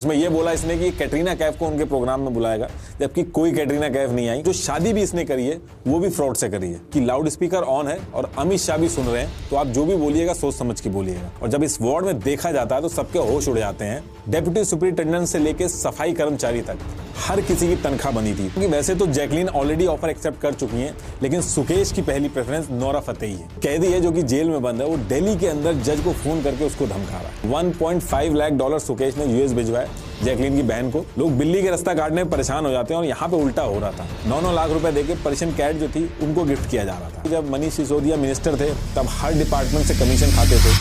इसमें ये बोला इसने कि कैटरीना कैफ को उनके प्रोग्राम में बुलाएगा, जबकि कोई कैटरीना कैफ नहीं आई। जो शादी भी इसने करी है वो भी फ्रॉड से करी है कि लाउड स्पीकर ऑन है और अमित शाह भी सुन रहे हैं, तो आप जो भी बोलिएगा सोच समझ के बोलिएगा। और जब इस वार्ड में देखा जाता है तो सबके होश उड़ जाते हैं। डेप्यूटी सुपरिटेंडेंट से लेकर सफाई कर्मचारी तक हर किसी की तनख्वाह बनी थी, क्योंकि वैसे तो जैकलीन ऑलरेडी ऑफर एक्सेप्ट कर चुकी हैं, लेकिन सुकेश की पहली प्रेफरेंस नोरा फतेही है। कैदी है जो कि जेल में बंद है, वो दिल्ली के अंदर जज को फोन करके उसको धमका रहा है। $1.5 लाख सुकेश ने यूएस भिजवाया जैकलीन की बहन को। लोग बिल्ली के रास्ता काटने में परेशान हो जाते हैं और यहाँ पे उल्टा हो रहा था। 9-9 लाख रुपए देके पर्शियन कैट जो थी उनको गिफ्ट किया जा रहा था। जब मनीष सिसोदिया मिनिस्टर थे तब हर डिपार्टमेंट से कमीशन खाते थे।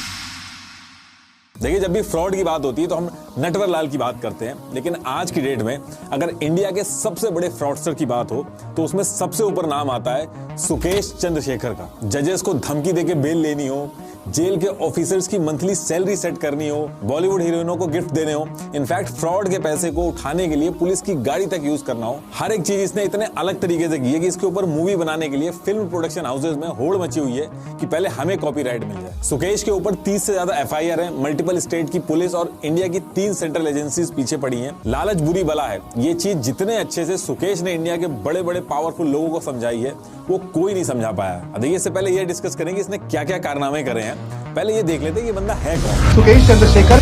देखिए, जब भी फ्रॉड की बात होती है तो हम नटवर लाल की बात करते हैं, लेकिन आज की डेट में अगर इंडिया के सबसे बड़े फ्रॉडस्टर की बात हो तो उसमें सबसे ऊपर नाम आता है सुकेश चंद्रशेखर का। जजेस को धमकी देके बेल लेनी हो, जेल के ऑफिसर्स की मंथली सैलरी सेट करनी हो, बॉलीवुड हीरोइनों को गिफ्ट देने हो, इनफैक्ट फ्रॉड के पैसे को उठाने के लिए पुलिस की गाड़ी तक यूज करना हो, हर एक चीज इसने इतने अलग तरीके से की है कि इसके ऊपर मूवी बनाने के लिए फिल्म प्रोडक्शन हाउसेज में होड़ मची हुई है कि पहले हमें कॉपीराइट मिल जाए। सुकेश के ऊपर 30 से ज्यादा FIR है, मल्टीपल स्टेट की पुलिस और इंडिया की 3 सेंट्रल एजेंसीज पीछे पड़ी हैं। लालच बुरी बला है, ये चीज जितने अच्छे से सुकेश ने इंडिया के बड़े बड़े पावरफुल लोगों को समझाई है वो कोई नहीं समझा पाया। देखिए, इससे पहले ये डिस्कस करेंगे इसने क्या क्या कारनामे करे हैं। पहले ये देख लेते हैं ये बंदा है कौन। Sukesh Chandrashekhar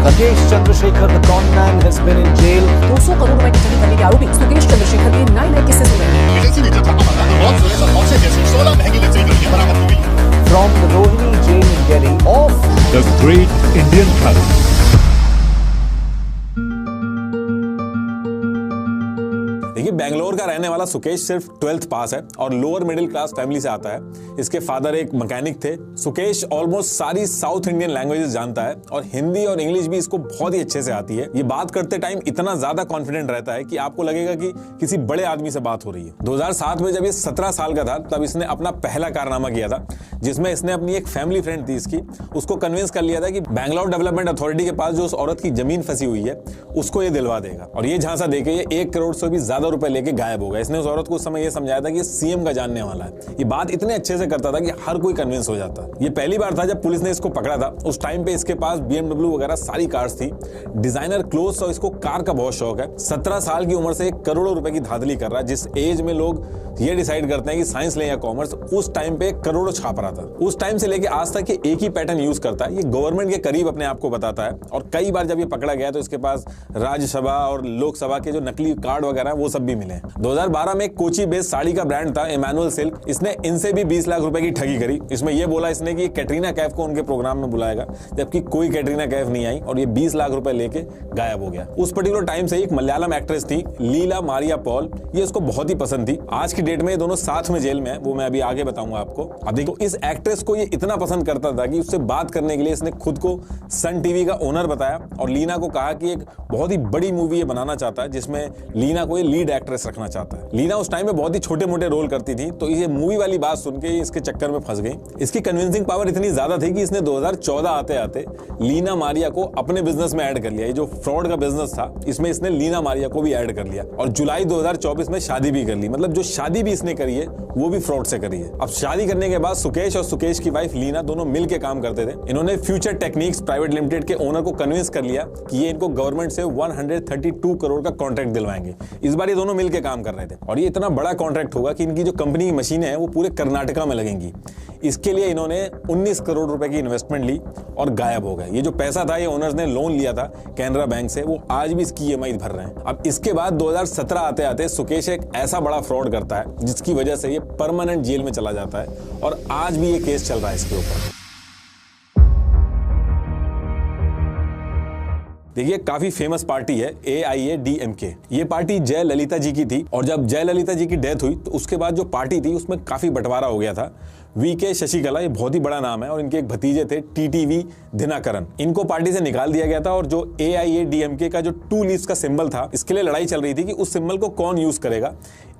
Sukesh Chandrasekhar, the con man, has been in jail. 200 crore रुपए की ठगी करने के आरोपी सुकेश चंद्रशेखर के नए केसेस हुए हैं। From the Rohini jail in Delhi, off the great Indian talent. देखिए, बेंगलोर का रहने वाला सुकेश सिर्फ 12th पास है और लोअर मिडिल क्लास फैमिली से आता है। इसके फादर एक मैकेनिक थे। सुकेश ऑलमोस्ट सारी साउथ इंडियन लैंग्वेजेस जानता है और हिंदी और इंग्लिश भी इसको बहुत ही अच्छे से आती है। ये बात करते टाइम इतना ज्यादा कॉन्फिडेंट रहता है कि आपको लगेगा कि किसी बड़े आदमी से बात हो रही है। 2007 में जब ये 17 साल का था तब इसने अपना पहला कारनामा किया था, जिसमें इसने अपनी एक फैमिली फ्रेंड थी इसकी, उसको कन्विंस कर लिया था कि बैंगलोर डेवलपमेंट अथॉरिटी के पास जो उस औरत की जमीन फंसी हुई है उसको ये दिलवा देगा। और ये झांसा देके ये 1 करोड़ से भी ज्यादा रुपए लेके गायब हो गया। इसने उस औरत को उस समय ये समझाया था कि ये CM का जानने वाला है। ये बात इतने अच्छे से करता था कि हर कोई कन्विंस हो जाता। ये पहली बार था जब पुलिस ने इसको पकड़ा था। उस टाइम पे इसके पास BMW वगैरह सारी कार्स थी, डिजाइनर क्लोथ्स, और इसको कार का बहुत शौक है। 17 साल की उम्र से 1 करोड़ों रुपए की धांधली कर रहा है। जिस एज में लोग ये डिसाइड करते हैं कि साइंस लें या कॉमर्स, उस टाइम पे 1 करोड़ छाप रहा था। उस टाइम से लेके आज तक ये एक ही पैटर्न यूज करता है। ये गवर्नमेंट के करीब अपने आप को बताता है और कई बार जब ये पकड़ा गया तो इसके पास राज्यसभा और लोकसभा के जो नकली कार्ड वगैरह वो सब भी मिले। 2012 में कोची बेस्ड साड़ी का ब्रांड था इमैनुअल सिल्क, इसने इनसे भी 20 लाख रुपए की ठगी करी। इसमें यह बोला इसने कि कैटरीना कैफ को उनके प्रोग्राम में बुलाएगा, जबकि कोई कैटरीना कैफ नहीं आई और ये 20 लाख रुपए लेके गायब हो गया। उस पर्टिकुलर टाइम से एक मलयालम एक्ट्रेस थी लीला मारिया पॉल, ये उसको बहुत ही पसंद थी। आज की डेट में ये दोनों साथ में जेल में है, वो मैं अभी आगे बताऊंगा आपको। अब देखो, इस एक्ट्रेस को ये इतना पसंद करता था कि उससे बात करने के लिए इसने खुद को सन टीवी का ओनर बताया और लीना को कहा कि एक बहुत ही बड़ी मूवी ये बनाना चाहता है जिसमें लीना को ये लीड एक्ट्रेस रखना चाहता है। लीना उस टाइम में बहुत ही छोटे मोटे रोल करती थी, तो ये मूवी वाली बात सुन के इसके चक्कर में फंस गई। इसकी कन्विंसिंग पावर इतनी ज्यादा थी कि इसने 2014 आते आते लीना मारिया को अपने बिजनेस में ऐड कर लिया। ये जो फ्रॉड का बिजनेस था इसमें इसने लीना मारिया को भी ऐड कर लिया और जुलाई 2024 में शादी भी कर ली। मतलब जो शादी भी इसने करी है वो भी फ्रॉड से करी है। अब शादी करने के बाद सुकेश और सुकेश की वाइफ लीना दोनों मिलकर काम करते थे। इन्होंने फ्यूचर टेक्निक्स प्राइवेट लिमिटेड के ओनर को कन्विंस कर लिया कि ये इनको गवर्नमेंट से 132 करोड़ का कॉन्ट्रैक्ट दिलवाएंगे। इस बार ये दोनों मिलकर काम कर रहे थे और ये इतना बड़ा कॉन्ट्रैक्ट होगा कि इनकी जो कंपनी की मशीनें हैं वो पूरे कर्नाटका में लगेंगी। इसके लिए इन्होंने 19 करोड़ रुपए की इन्वेस्टमेंट ली और गायब हो गए। ये जो पैसा था ये ओनर्स ने लोन लिया था कैनरा बैंक से, वो आज भी इसकी EMI भर रहे हैं। अब इसके बाद 2017 आते आते सुकेश एक ऐसा बड़ा फ्रॉड करता है जिसकी वजह से ये परमानेंट जेल में चला जाता है और आज भी ये केस चल रहा है इसके ऊपर। देखिए, काफी फेमस पार्टी है AIADMK। ये पार्टी जयललिता जी की थी और जब जयललिता जी की डेथ हुई तो उसके बाद जो पार्टी थी उसमें काफी बंटवारा हो गया था। VK शशिकला, ये बहुत ही बड़ा नाम है, और इनके एक भतीजे थे TTV दिनाकरन। इनको पार्टी से निकाल दिया गया था और जो AIADMK का जो 2 लीव्स का सिंबल था, इसके लिए लड़ाई चल रही थी कि उस सिंबल को कौन यूज करेगा।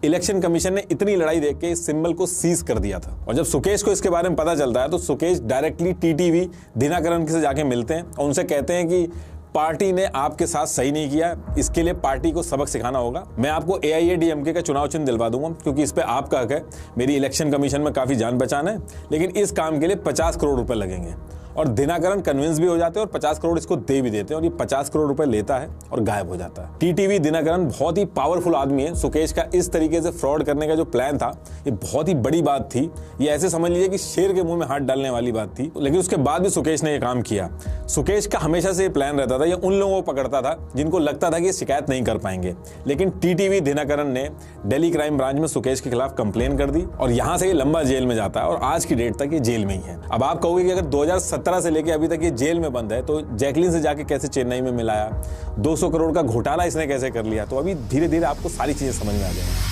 इलेक्शन कमीशन ने इतनी लड़ाई देख के इस सिंबल को सीज कर दिया था और जब सुकेश को इसके बारे में पता चलता है तो सुकेश डायरेक्टली TTV दिनाकरन से जाके मिलते हैं और उनसे कहते हैं कि पार्टी ने आपके साथ सही नहीं किया, इसके लिए पार्टी को सबक सिखाना होगा। मैं आपको AIADMK का चुनाव चिन्ह दिलवा दूंगा क्योंकि इस पे आपका हक है। मेरी इलेक्शन कमीशन में काफी जान पहचान है, लेकिन इस काम के लिए 50 करोड़ रुपए लगेंगे। और दिनाकरण कन्विंस भी हो जाते हैं और 50 करोड़ इसको दे भी देते हैं और ये 50 करोड़ रुपए लेता है और गायब हो जाता है। टीटीवी दिनाकरण बहुत ही पावरफुल आदमी है। सुकेश का इस तरीके से फ्रॉड करने का जो प्लान था ये बहुत ही बड़ी बात थी। ये ऐसे समझ लीजिए कि शेर के मुंह में हाथ डालने वाली बात थी, लेकिन उसके बाद भी सुकेश ने ये काम किया। सुकेश का हमेशा से ये प्लान रहता था, ये उन लोगों को पकड़ता था जिनको लगता था कि ये शिकायत नहीं कर पाएंगे, लेकिन टीटीवी दिनाकरण ने दिल्ली क्राइम ब्रांच में सुकेश के खिलाफ कंप्लेन कर दी और यहां से ये लंबा जेल में जाता है और आज की डेट तक ये जेल में ही है। अब आप कहोगे कि अगर 2017 से लेके अभी तक ये जेल में बंद है तो जैकलिन से जाके कैसे चेन्नई में मिलाया, 200 करोड़ का घोटाला इसने कैसे कर लिया, तो अभी धीरे धीरे आपको सारी चीजें समझ में आ जाएंगी।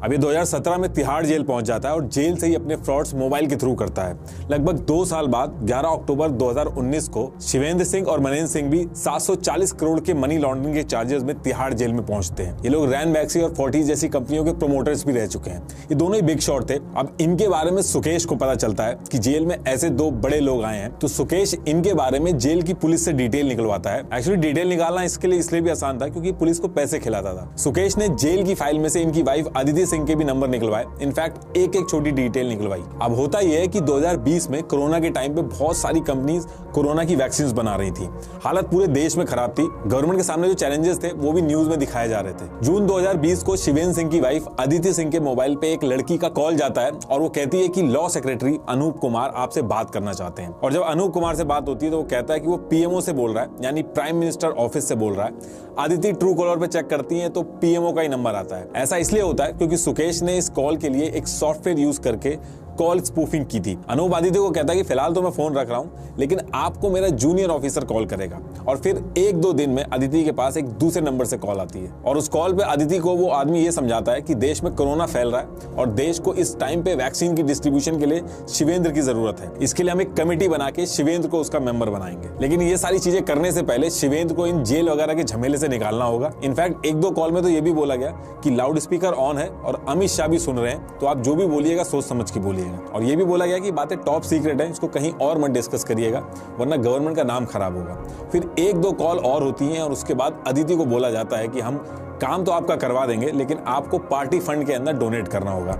अभी 2017 में तिहाड़ जेल पहुंच जाता है और जेल से ही अपने फ्रॉड्स मोबाइल के थ्रू करता है। लगभग 2 साल बाद 11 अक्टूबर 2019 को शिवेंद्र सिंह और मनेंद्र सिंह भी 740 करोड़ के मनी लॉन्ड्रिंग के चार्जेस में तिहाड़ जेल में पहुंचते हैं। ये लोग रैन बैक्सी और फोर्टीज जैसी कंपनियों के प्रोमोटर्स भी रह चुके हैं। ये दोनों ही बिग शॉट थे। अब इनके बारे में सुकेश को पता चलता है कि जेल में ऐसे 2 बड़े लोग आए हैं, तो सुकेश इनके बारे में जेल की पुलिस से डिटेल निकलवाता है। एक्चुअली डिटेल निकालना इसके लिए इसलिए भी आसान था क्योंकि पुलिस को पैसे खिलाता था। सुकेश ने जेल की फाइल में से इनकी वाइफ अदिति सिंह के भी नंबर निकलवाए, इनफैक्ट एक एक छोटी डिटेल निकलवाई। अब होता यह है कि 2020 में कोरोना के टाइम पे बहुत सारी कंपनीज कोरोना की वैक्सीन बना रही थी। हालत पूरे देश में खराब थी। गवर्नमेंट के सामने जो चैलेंजेस थे वो भी न्यूज में दिखाए जा रहे थे। जून 2020 को शिवेंद्र सिंह की वाइफ अदिति सिंह के मोबाइल पे एक लड़की का कॉल जाता है और वो कहती है कि लॉ सेक्रेटरी अनूप कुमार आपसे बात करना चाहते हैं। और जब अनूप कुमार से बात होती है तो वो कहता है कि वो पीएमओ से बोल रहा है, यानी प्राइम मिनिस्टर ऑफिस से बोल रहा है। अदिति ट्रू कॉलर पे चेक करती है तो पीएमओ का ही नंबर आता है। ऐसा इसलिए होता है क्योंकि सुकेश ने इस कॉल के लिए एक सॉफ्टवेयर यूज करके कॉल स्पूफिंग की थी। अनूप आदित्य को कहता है कि फिलहाल तो मैं फोन रख रहा हूं, लेकिन आपको मेरा जूनियर ऑफिसर कॉल करेगा। और फिर 1-2 दिन में अदिति के पास एक दूसरे नंबर से कॉल आती है और उस कॉल पे अदिति को वो आदमी ये समझाता है कि देश में कोरोना फैल रहा है और देश को इस टाइम पे वैक्सीन की डिस्ट्रीब्यूशन के लिए शिवेंद्र की जरूरत है। इसके लिए हम एक कमेटी बना के शिवेंद्र को उसका मेंबर बनाएंगे। लेकिन ये सारी चीजें करने से पहले शिवेंद्र को इन जेल वगैरह के झमेले से निकालना होगा। इनफैक्ट 1-2 कॉल में तो ये भी बोला गया कि लाउड स्पीकर ऑन है और अमित शाह भी सुन रहे हैं, तो आप जो भी बोलिएगा सोच समझ के बोलिएगा। और ये भी बोला गया कि बातें टॉप सीक्रेट है, इसको कहीं और मत डिस्कस करिएगा वरना गवर्नमेंट का नाम खराब होगा। फिर 1-2 कॉल और होती हैं और उसके बाद अदिति को बोला जाता है कि हम काम तो आपका करवा देंगे, लेकिन आपको पार्टी फंड के अंदर डोनेट करना होगा।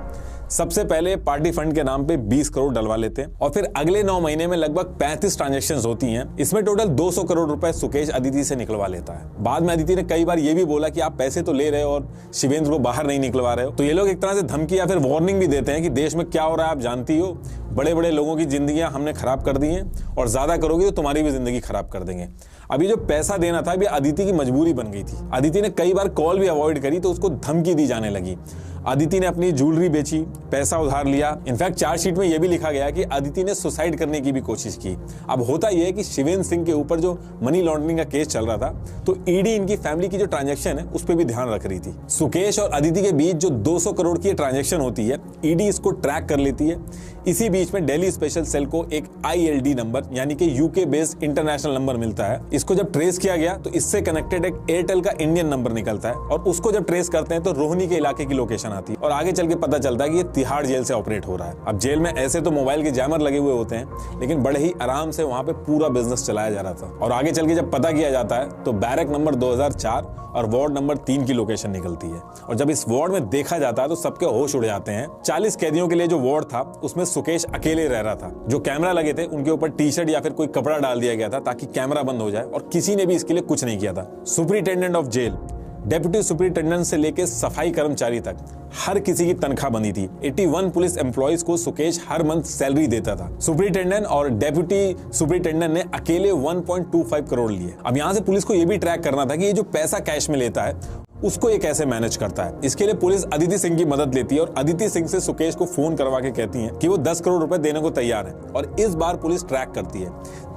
सबसे पहले पार्टी फंड के नाम पे 20 करोड़ डलवा लेते हैं और फिर अगले 9 महीने में लगभग 35 ट्रांजैक्शंस होती हैं। इसमें टोटल 200 करोड़ रुपए सुकेश अदिति से निकलवा लेता है। बाद में अदिति ने कई बार ये भी बोला कि आप पैसे तो ले रहे हो और शिवेंद्र को बाहर नहीं निकलवा रहे हो। तो ये लोग एक तरह से धमकी या फिर वार्निंग भी देते हैं कि देश में क्या हो रहा है आप जानती हो, बड़े बड़े लोगों की जिंदगियां हमने खराब कर दी हैं और ज्यादा करोगी तो तुम्हारी भी जिंदगी खराब कर देंगे। अभी जो पैसा देना था अभी अदिति की मजबूरी बन गई थी। अदिति ने कई बार कॉल भी अवॉइड करी तो उसको धमकी दी जाने लगी। अदिति ने अपनी ज्वेलरी बेची, पैसा उधार लिया। इनफैक्ट चार्जशीट में यह भी लिखा गया कि अदिति ने सुसाइड करने की भी कोशिश की। अब होता यह है कि शिवेंद्र सिंह के ऊपर जो मनी लॉन्ड्रिंग का केस चल रहा था तो ईडी इनकी फैमिली की जो ट्रांजैक्शन है उस पर भी ध्यान रख रही थी। सुकेश और अदिति के बीच जो 200 करोड़ की ट्रांजैक्शन होती है ईडी इसको ट्रैक कर लेती है। इसी बीच में दिल्ली स्पेशल सेल को एक ILD नंबर यानी कि यूके बेस्ड इंटरनेशनल नंबर मिलता है। इसको जब ट्रेस किया गया तो इससे कनेक्टेड एक एयरटेल का इंडियन नंबर निकलता है और उसको जब ट्रेस करते हैं तो रोहिणी के इलाके की लोकेशन आती है और आगे चल के पता चलता है कि ये तिहाड़ जेल से ऑपरेट हो रहा है। अब जेल में ऐसे तो मोबाइल के जैमर लगे हुए होते हैं, लेकिन बड़े ही आराम से वहां पे पूरा बिजनेस चलाया जा रहा था। और आगे चल के जब पता किया जाता है तो बैरक नंबर 2004 और वार्ड नंबर 3 की लोकेशन निकलती है। और जब इस वार्ड में देखा जाता है तो सबके होश उड़ जाते हैं। 40 कैदियों के लिए जो वार्ड था उसमें सुकेश अकेले रह रहा था। जो कैमरा लगे थे उनके ऊपर टी-शर्ट या फिर कोई कपड़ा डाल दिया गया था ताकि कैमरा बंद हो जाए और किसी ने भी इसके लिए कुछ नहीं किया था। Superintendent of jail, deputy superintendent से लेकर सफाई कर्मचारी तक हर किसी की तनख्वाह बंदी थी। 81 पुलिस एम्प्लॉइज को सुकेश हर मंथ सैलरी देता था। सुपरिटेंडेंट और डेप्यूटी सुपरिटेंडेंट ने अकेले 1.25 करोड़ लिए। अब यहां से पुलिस को यह भी ट्रैक करना था कि ये जो पैसा कैश में लेता है उसको ये कैसे मैनेज करता है। इसके लिए पुलिस अदिति सिंह की मदद लेती है और अदिति सिंह से सुकेश को फोन करवा के कहती है कि वो 10 करोड़ रुपए देने को तैयार है। और इस बार पुलिस ट्रैक करती है।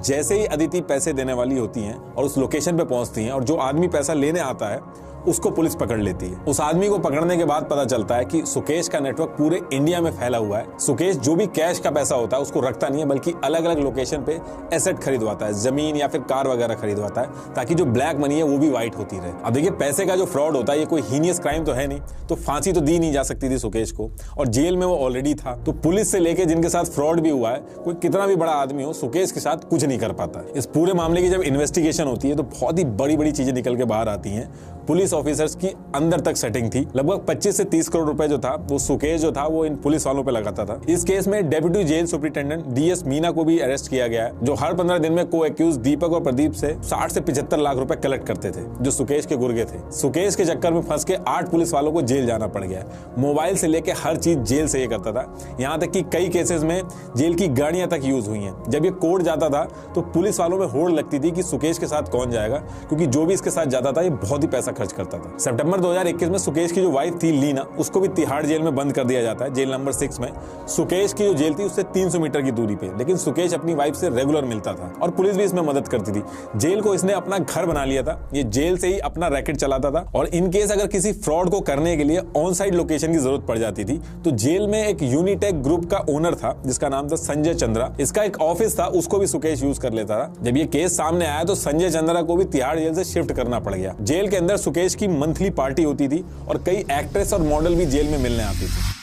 जैसे ही अदिति पैसे देने वाली होती हैं और उस लोकेशन पे पहुंचती हैं और जो आदमी पैसा लेने आता है उसको पुलिस पकड़ लेती है। उस आदमी को पकड़ने के बाद पता चलता है कि सुकेश का नेटवर्क पूरे इंडिया में फैला हुआ है। सुकेश जो भी कैश का पैसा होता है उसको रखता नहीं है, बल्कि अलग अलग लोकेशन पे एसेट खरीदवाता है, जमीन या फिर कार वगैरह खरीदवाता है, ताकि जो ब्लैक मनी है वो भी व्हाइट होती रहे। अब देखिए, पैसे का जो फ्रॉड होता है ये कोई हीनियस क्राइम तो है नहीं, तो फांसी तो दी नहीं जा सकती थी सुकेश को, और जेल में वो ऑलरेडी था। तो पुलिस से लेके जिनके साथ फ्रॉड भी हुआ है, कोई कितना भी बड़ा आदमी हो, सुकेश के साथ कुछ नहीं कर पाता। इस पूरे मामले की जब इन्वेस्टिगेशन होती है तो बहुत ही बड़ी बड़ी चीजें निकल के बाहर आती हैं। पुलिस ऑफिसर्स की अंदर तक सेटिंग थी। लगभग 25 से 30 करोड़ रुपए जो था वो सुकेश जो था वो इन पुलिस वालों पे लगाता था। इस केस में deputy jail superintendent DS Meena को भी अरेस्ट किया गया है, जो हर 15 दिन में को एक्यूज दीपक और प्रदीप से 60 से 75 लाख रुपए कलेक्ट करते थे, जो सुकेश के गुर्गे थे। सुकेश के चक्कर में फंस के 8 पुलिस वालों को जेल जाना पड़ गया। मोबाइल से लेके हर चीज जेल से ये करता था, यहाँ तक कि कई केसेस में जेल की गाड़ियां तक यूज हुई हैं। जब ये कोर्ट जाता था तो पुलिस वालों में होड़ लगती थी कि सुकेश के साथ कौन जाएगा, क्योंकि जो भी इसके साथ जाता था ये बहुत ही पैसा खर्च करता था। सितंबर 2021 में सुकेश की जो वाइफ थी लीना, उसको भी तिहाड़ जेल में बंद कर दिया जाता है, जेल नंबर 6 में। सुकेश की जो जेल थी उससे 300 मीटर की दूरी पे, लेकिन सुकेश अपनी वाइफ से रेगुलर मिलता था और पुलिस भी इसमें मदद करती थी। जेल को इसने अपना घर बना लिया था, ये जेल से ही अपना रैकेट चलाता था। और इन केस अगर किसी फ्रॉड को करने के लिए ऑन साइड लोकेशन की जरूरत पड़ जाती थी तो जेल में एक यूनिटेक ग्रुप का ओनर था जिसका नाम था संजय चंद्रा। इसका एक ऑफिस था, उसको भी सुकेश यूज कर लेता था। जब ये केस सामने आया तो संजय चंद्रा को भी तिहाड़ जेल से शिफ्ट करना पड़ गया। जेल के अंदर सुकेश की मंथली पार्टी होती थी और कई एक्ट्रेस और मॉडल भी जेल में मिलने आती थी।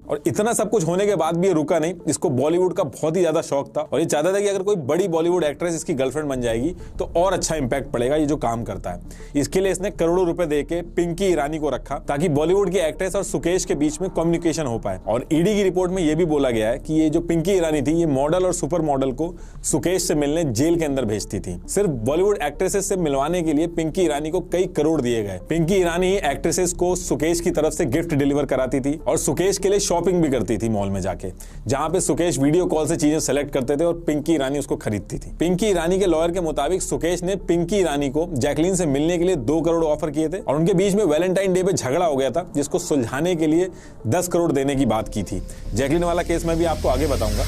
और इतना सब कुछ होने के बाद भी ये रुका नहीं, इसको बॉलीवुड का बहुत ही ज्यादा शौक था और ये चाहता था कि अगर कोई बड़ी बॉलीवुड एक्ट्रेस इसकी गर्लफ्रेंड बन जाएगी तो और अच्छा इंपैक्ट पड़ेगा ये जो काम करता है। इसके लिए इसने करोड़ों रुपए देके पिंकी ईरानी को रखा ताकि बॉलीवुड की एक्ट्रेस और सुकेश के बीच में कम्युनिकेशन हो पाए। और ईडी की रिपोर्ट में यह भी बोला गया है कि ये जो पिंकी ईरानी थी ये मॉडल और सुपर मॉडल को सुकेश से मिलने जेल के अंदर भेजती थी। सिर्फ बॉलीवुड एक्ट्रेसेस से मिलवाने के लिए पिंकी ईरानी को कई करोड़ दिए गए। पिंकी ईरानी एक्ट्रेसेस को सुकेश की तरफ से गिफ्ट डिलीवर कराती थी और सुकेश के लिए शॉपिंग भी करती थी मॉल में जाके, जहां पे सुकेश वीडियो कॉल से चीजें सेलेक्ट करते थे और पिंकी ईरानी उसको खरीदती थी। पिंकी ईरानी के लॉयर के मुताबिक सुकेश ने पिंकी ईरानी को जैकलीन से मिलने के लिए 2 करोड़ ऑफर किए थे और उनके बीच में वैलेंटाइन डे पे झगड़ा हो गया था जिसको सुलझाने के लिए 10 करोड़ देने की बात की थी। जैकलीन वाला केस मैं भी आपको आगे बताऊंगा।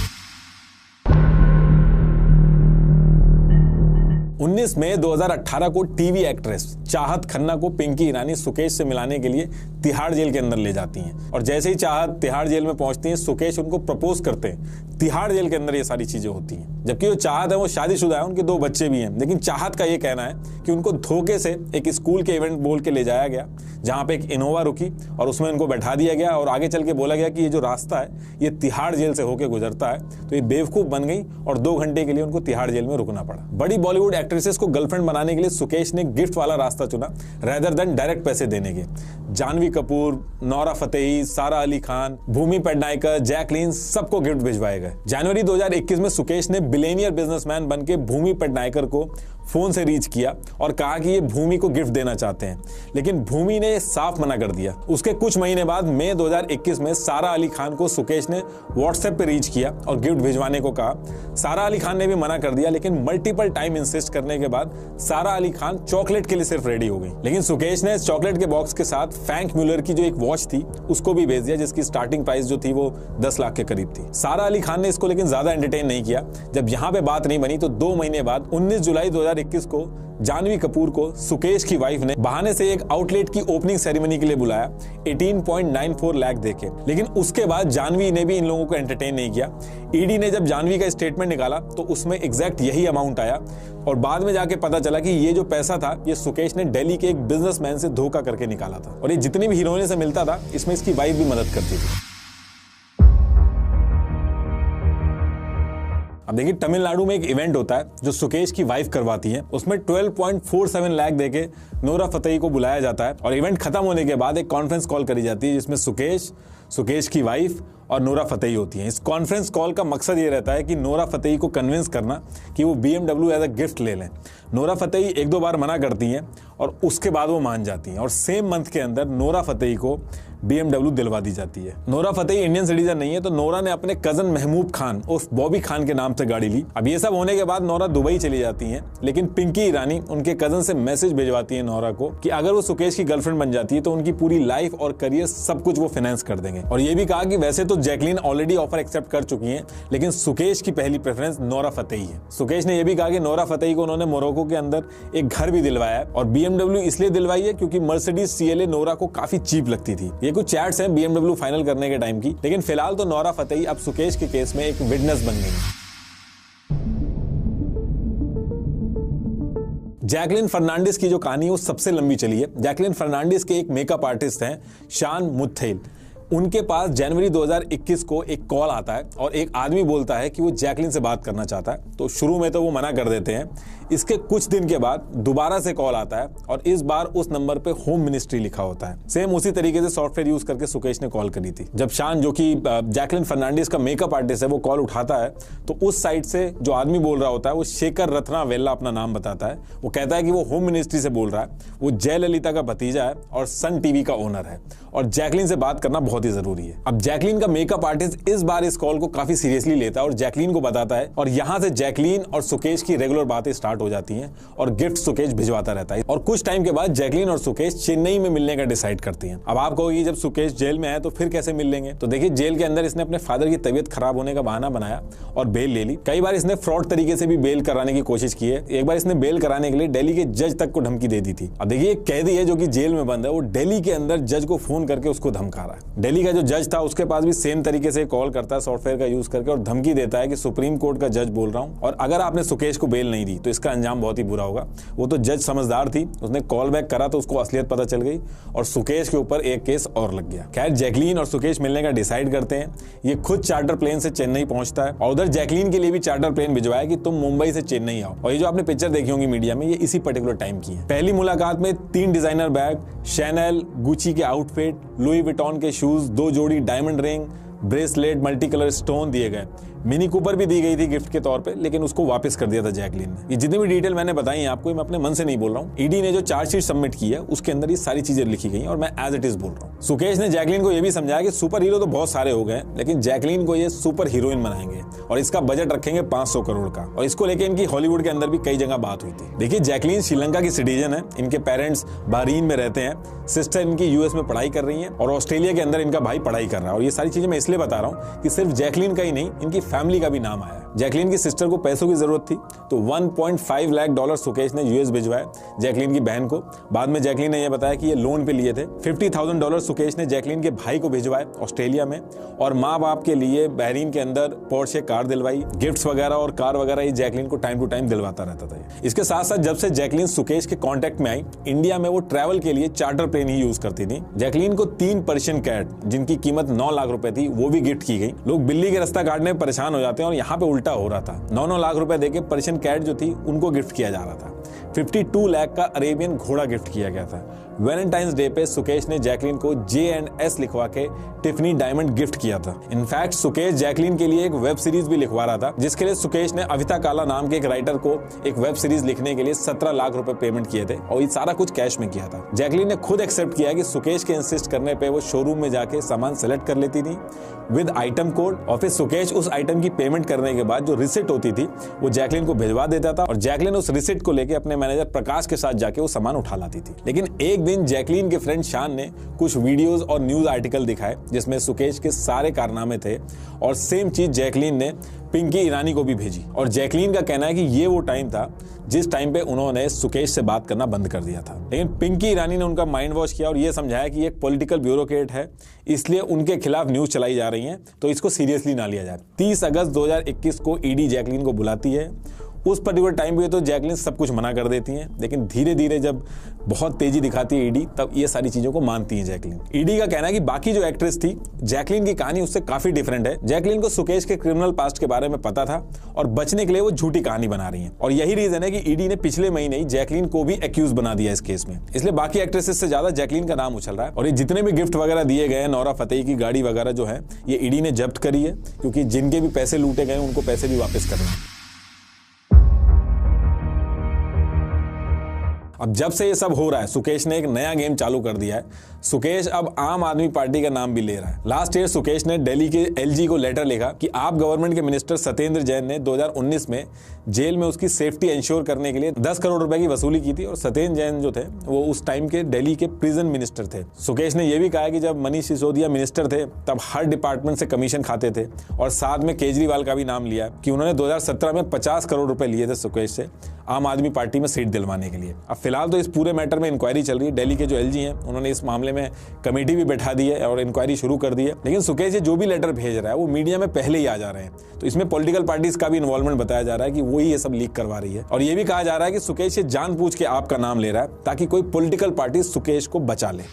19 मई 2018 को टीवी एक्ट्रेस चाहत खन्ना को पिंकी ईरानी सुकेश से मिलाने के लिए तिहाड़ जेल के अंदर ले जाती हैं और जैसे ही चाहत तिहाड़ जेल में पहुंचती हैं सुकेश उनको प्रपोज करते हैं। तिहाड़ जेल के अंदर ये सारी चीजें होती हैं। जबकि जो चाहत है वो शादीशुदा है, उनके 2 बच्चे भी हैं, लेकिन चाहत का ये कहना है कि उनको धोखे से एक स्कूल के इवेंट बोल के ले जाया गया जहां पे एक इनोवा रुकी और उसमें उनको बैठा दिया गया और आगे चल के बोला गया कि ये जो रास्ता है ये तिहाड़ जेल से होकर गुजरता है। तो ये बेवकूफ बन गई और 2 घंटे के लिए उनको तिहाड़ जेल में रुकना पड़ा। बड़ी बॉलीवुड एक्ट्रेसेस को गर्लफ्रेंड बनाने के लिए सुकेश ने गिफ्ट वाला रास्ता चुना रेदर देन डायरेक्ट पैसे देने के। जानवी कपूर, नौरा फतेही, सारा अली खान, भूमि पेडनेकर, जैकलीन सबको गिफ्ट भिजवाए गए। जनवरी 2021 में सुकेश ने बिलियनियर बिजनेसमैन बनके भूमि पेडनेकर को फोन से रीच किया और कहा कि ये भूमि को गिफ्ट देना चाहते हैं, लेकिन भूमि ने साफ मना कर दिया। उसके कुछ महीने बाद मई 2021 में सारा अली खान को सुकेश ने व्हाट्सएप पे रीच किया और गिफ्ट भिजवाने को कहा। सारा अली खान ने भी मना कर दिया, लेकिन मल्टीपल टाइम इंसिस्ट करने के बाद सारा अली खान चॉकलेट के लिए सिर्फ रेडी हो गई। लेकिन सुकेश ने चॉकलेट के बॉक्स के साथ फ्रैंक म्यूलर की जो एक वॉच थी उसको भी भेज दिया, जिसकी स्टार्टिंग प्राइस जो थी वो 10 लाख के करीब थी। सारा अली खान ने इसको लेकिन ज्यादा एंटरटेन नहीं किया। जब यहाँ पे बात नहीं बनी तो 2 महीने बाद 19 जुलाई 2021 को जानवी कपूर को सुकेश की वाइफ ने बहाने से एक आउटलेट की ओपनिंग सेरेमनी के लिए बुलाया 18.94 लाख देके। लेकिन उसके बाद जानवी ने भी इन लोगों को एंटरटेन नहीं किया। ईडी ने जब जानवी का स्टेटमेंट निकाला तो उसमें एग्जैक्ट यही अमाउंट आया और बाद में जाके पता चला कि ये जो पैसा था ये सुकेश ने दिल्ली के एक बिजनेसमैन से धोखा करके निकाला था और ये जितनी भी हीरोइन से मिलता था इसमें इसकी वाइफ भी मदद करती थी। अब देखिए, तमिलनाडु में एक इवेंट होता है जो सुकेश की वाइफ करवाती है। उसमें 12.47 लाख देके नोरा फतेही को बुलाया जाता है और इवेंट खत्म होने के बाद एक कॉन्फ्रेंस कॉल करी जाती है जिसमें सुकेश की वाइफ और नोरा फतेही होती हैं। इस कॉन्फ्रेंस कॉल का मकसद ये रहता है कि नोरा फतेही को कन्विंस करना कि वो BMW एज अ गिफ्ट ले लें। नोरा फतेही 1-2 बार मना करती हैं और उसके बाद वो मान जाती हैं और सेम मंथ के अंदर नोरा फतेही को BMW दिलवा दी जाती है। नोरा फतेही इंडियन सिटीजन नहीं है तो नोरा ने अपने कजन महमूब खान उर्फ बॉबी खान के नाम से गाड़ी ली। अब ये सब होने के बाद नोरा दुबई चली जाती हैं, लेकिन पिंकी ईरानी उनके कजन से मैसेज भिजवाती है नोरा को कि अगर वो सुकेश की गर्लफ्रेंड बन जाती है तो उनकी पूरी लाइफ और करियर सब कुछ वो फाइनेंस कर देंगे। और ये भी कहा कि वैसे तो जैकलीन ऑलरेडी ऑफर एक्सेप्ट कर चुकी है, लेकिन सुकेश की पहली प्रेफरेंस नोरा फतेही है। सुकेश ने यह भी कहा कि नोरा फतेही को उन्होंने मोरक्को के अंदर एक घर भी दिलवाया है और BMW इसलिए दिलवाई है क्योंकि मर्सिडीज CLA नोरा को काफी चीप लगती थी। ये कुछ चैट्स हैं BMW फाइनल करने के टाइम की, लेकिन फिलहाल तो नोरा फतेही अब सुकेश के केस में एक विटनेस बन गई है। जैकलीन फर्नांडिस की जो कहानी है वो सबसे लंबी चली है। जैकलीन फर्नांडिस के एक मेकअप आर्टिस्ट हैं शान मुथेल। उनके पास जनवरी 2021 को एक कॉल आता है और एक आदमी बोलता है कि वो जैकलिन से बात करना चाहता है। तो शुरू में तो वो मना कर देते हैं। इसके कुछ दिन के बाद दोबारा से कॉल आता है और इस बार उस नंबर पे होम मिनिस्ट्री लिखा होता है। सेम उसी तरीके से सॉफ्टवेयर यूज करके सुकेश ने कॉल करी थी। जब शान, जो कि जैकलिन फर्नांडिस का मेकअप आर्टिस्ट है, वो कॉल उठाता है तो उस साइड से जो आदमी बोल रहा होता है वो शेखर रत्ना वेल्ला अपना नाम बताता है। वो कहता है कि वो होम मिनिस्ट्री से बोल रहा है, वो जयललिता का भतीजा है और सन टीवी का ओनर है और जैकलिन से बात करना बहुत ही जरूरी है। अब जैकलिन का मेकअप आर्टिस्ट इस बार इस कॉल को काफी सीरियसली लेता है और जैकलिन को बताता है और यहां से जैकलिन और सुकेश की रेगुलर बातें स्टार्ट हो जाती हैं और गिफ्ट सुकेश भिजवाता रहता है। और कुछ टाइम के बाद जैकलिन और सुकेश चेन्नई में मिलने का डिसाइड करती हैं। अब आप कहोगे जब सुकेश जेल में है तो फिर कैसे मिल लेंगे? तो देखिए, जेल के अंदर इसने अपने फादर की तबीयत खराब होने का बहाना बनाया और बेल ले ली। कई बार इसने फ्रॉड तरीके से भी बेल कराने की कोशिश की है। एक बार इसने बेल कराने के लिए दिल्ली के जज तक को धमकी दे दी थी। अब देखिए, एक कैदी है जो कि जेल में बंद है, वो दिल्ली के अंदर जज को फोन करके उसको धमका रहा है। दिल्ली का जो जज था उसके पास भी सेम तरीके से कॉल करता है सॉफ्टवेयर का यूज करके और धमकी देता है कि सुप्रीम कोर्ट का जज बोल रहा हूं और अगर आपने सुकेश को बेल नहीं दी तो इसका अंजाम बहुत ही बुरा होगा। वो तो जज समझदार थी, उसने कॉल बैक करा तो उसको असलियत पता चल गई और सुकेश के ऊपर एक केस और लग गया। खैर, जैकलिन और सुकेश मिलने का डिसाइड करते हैं। ये खुद चार्टर प्लेन से चेन्नई पहुंचता है और उधर जैकलिन के लिए भी चार्टर प्लेन भिजवाया कि तुम मुंबई से चेन्नई आओ। और ये जो आपने पिक्चर देखी होंगी मीडिया में, ये इसी पर्टिकुलर टाइम की है। पहली मुलाकात में 3 डिजाइनर बैग, शैनल, गुची के आउटफिट, लुई विटॉन के शूज, 2 जोड़ी diamond ring, bracelet, multi colour stone दिए गए। मिनी कूपर भी दी गई थी गिफ्ट के तौर पे, लेकिन उसको वापस कर दिया था जैकलिन ने। ये जितनी भी डिटेल मैंने बताई आपको, मैं अपने मन से नहीं बोल रहा हूँ। ईडी ने जो चार्जशीट सबमिट की है उसके अंदर ये सारी चीजें लिखी गई और मैं एज इट इज बोल रहा हूँ। सुकेश ने जैकलिन को यह भी समझाया कि सुपर हीरो तो बहुत सारे हो गए, लेकिन जैकलिन को ये सुपर हीरोइन बनाएंगे और इसका बजट रखेंगे 500 करोड़ का। और इसको लेकर इनकी हॉलीवुड के अंदर भी कई जगह बात हुई थी। देखिए, जैकलिन श्रीलंका की सिटीजन है, इनके पेरेंट्स बहरीन में रहते हैं, सिस्टर इनकी यूएस में पढ़ाई कर रही है और ऑस्ट्रेलिया के अंदर इनका भाई पढ़ाई कर रहा है। और ये सारी चीजें मैं इसलिए बता रहा हूँ कि सिर्फ जैकलिन का ही नहीं, इनकी फैमिली का भी नाम आया। जैकलिन की सिस्टर को पैसों की जरूरत थी तो $1.5 लाख सुकेश ने यूएस भिजवाया जैकलिन की बहन को। बाद में जैकलिन ने यह बताया कि ये लोन पे लिए थे। $50,000 सुकेश ने जैकलिन के भाई को भिजवाए ऑस्ट्रेलिया में और माँ बाप के लिए बहरीन के अंदर पोर्शे कार दिलवाई। गिफ्ट्स वगैरह और कार वगैरह ये जैकलिन को टाइम टू टाइम दिलवाता रहता था। इसके साथ साथ जब से जैकलिन सुकेश के कॉन्टेक्ट में आई, इंडिया में वो ट्रैवल के लिए चार्टर प्लेन ही यूज करती थी। जैकलिन को 3 पर्शियन कैट जिनकी कीमत 9 लाख रुपए थी वो भी गिफ्ट की गई। लोग बिल्ली के रास्ता काटने में परेशान हो जाते हैं और यहाँ पे उल्टा हो रहा था। 9 लाख रुपए देके पर्शियन कैट जो थी उनको गिफ्ट किया जा रहा था। 52 लाख का अरेबियन घोड़ा गिफ्ट किया गया था। वैलेंटाइंस डे पे सुकेश ने जैकलिन को J&S लिखवा के टिफनी डायमंड गिफ्ट किया था। इनफैक्ट सुकेश जैकलिन के लिए एक वेब सीरीज भी लिखवा रहा था, जिसके लिए सुकेश ने अविता काला नाम के एक राइटर को एक वेब सीरीज लिखने के लिए 17 लाख रुपए पेमेंट किए थे और ये सारा कुछ कैश में किया था। जैकलिन ने खुद एक्सेप्ट किया कि सुकेश के इंसिस्ट करने पे वो शोरूम में जाके सामान सेलेक्ट कर लेती थी विद आइटम कोड और फिर सुकेश उस आइटम की पेमेंट करने के बाद जो रिसिट होती थी वो जैकलिन को भिजवा देता था और जैकलिन उस रिसिट को लेके अपने मैनेजर प्रकाश के साथ जाके वो सामान उठा लाती थी। लेकिन एक दिन जैकलिन के फ्रेंड शान ने कुछ वीडियोस और न्यूज आर्टिकल दिखाए जिसमें सुकेश के सारे कारनामे थे और सेम चीज जैकलिन ने पिंकी ईरानी को भी भेजी। और जैकलिन का कहना है कि ये वो टाइम था जिस टाइम पे उन्होंने सुकेश से बात करना बंद कर दिया था। लेकिन पिंकी ईरानी ने उनका माइंड वॉश किया और ये समझाया कि एक पॉलिटिकल ब्यूरोक्रेट है, इसलिए उनके खिलाफ न्यूज चलाई जा रही है, तो इसको सीरियसली ना लिया जाए। 30 अगस्त 2021 को ईडी जैकलिन को बुलाती है। उस पर्टिकुलर टाइम पे तो जैकलिन सब कुछ मना कर देती हैं, लेकिन धीरे धीरे जब बहुत तेजी दिखाती है ईडी, तब ये सारी चीजों को मानती है जैकलिन। ईडी का कहना है कि बाकी जो एक्ट्रेस थी, जैकलिन की कहानी उससे काफी डिफरेंट है। जैकलिन को सुकेश के क्रिमिनल पास्ट के बारे में पता था और बचने के लिए वो झूठी कहानी बना रही है और यही रीजन है कि ईडी ने पिछले महीने ही जैकलिन को भी एक्यूज बना दिया इस केस में। इसलिए बाकी एक्ट्रेसेस से ज्यादा जैकलिन का नाम उछल रहा है और ये जितने भी गिफ्ट वगैरह दिए गए, नौरा फतेही की गाड़ी वगैरह जो है, ये ईडी ने जब्त करी है, क्योंकि जिनके भी पैसे लूटे गए उनको पैसे भी वापस करना है। अब जब से ये सब हो रहा है, सुकेश ने एक नया गेम चालू कर दिया है। सुकेश अब आम आदमी पार्टी का नाम भी ले रहा है। लास्ट ईयर सुकेश ने दिल्ली के एलजी को लेटर लिखा कि आप गवर्नमेंट के मिनिस्टर सत्येंद्र जैन ने 2019 में जेल में उसकी सेफ्टी इंश्योर करने के लिए 10 करोड़ रुपए की वसूली की थी और सत्येंद्र जैन जो थे वो उस टाइम के दिल्ली के प्रिजन मिनिस्टर थे। सुकेश ने यह भी कहा कि जब मनीष सिसोदिया मिनिस्टर थे तब हर डिपार्टमेंट से कमीशन खाते थे और साथ में केजरीवाल का भी नाम लिया कि उन्होंने 2017 में 50 करोड़ रुपए लिए थे सुकेश से आम आदमी पार्टी में सीट दिलवाने के लिए। अब फिलहाल तो इस पूरे मैटर में इंक्वायरी चल रही है। दिल्ली के जो एलजी हैं उन्होंने इस मामले में कमेटी भी बैठा दी है और इंक्वायरी शुरू कर दी है। लेकिन सुकेश जो भी लेटर भेज रहा है वो मीडिया में पहले ही आ जा रहे हैं, तो इसमें पॉलिटिकल पार्टीज का भी इन्वॉल्वमेंट बताया जा रहा है कि वही ये सब लीक करवा रही है। और ये भी कहा जा रहा है कि सुकेश जानबूझ के आपका नाम ले रहा है ताकि कोई पॉलिटिकल पार्टी सुकेश को बचा ले।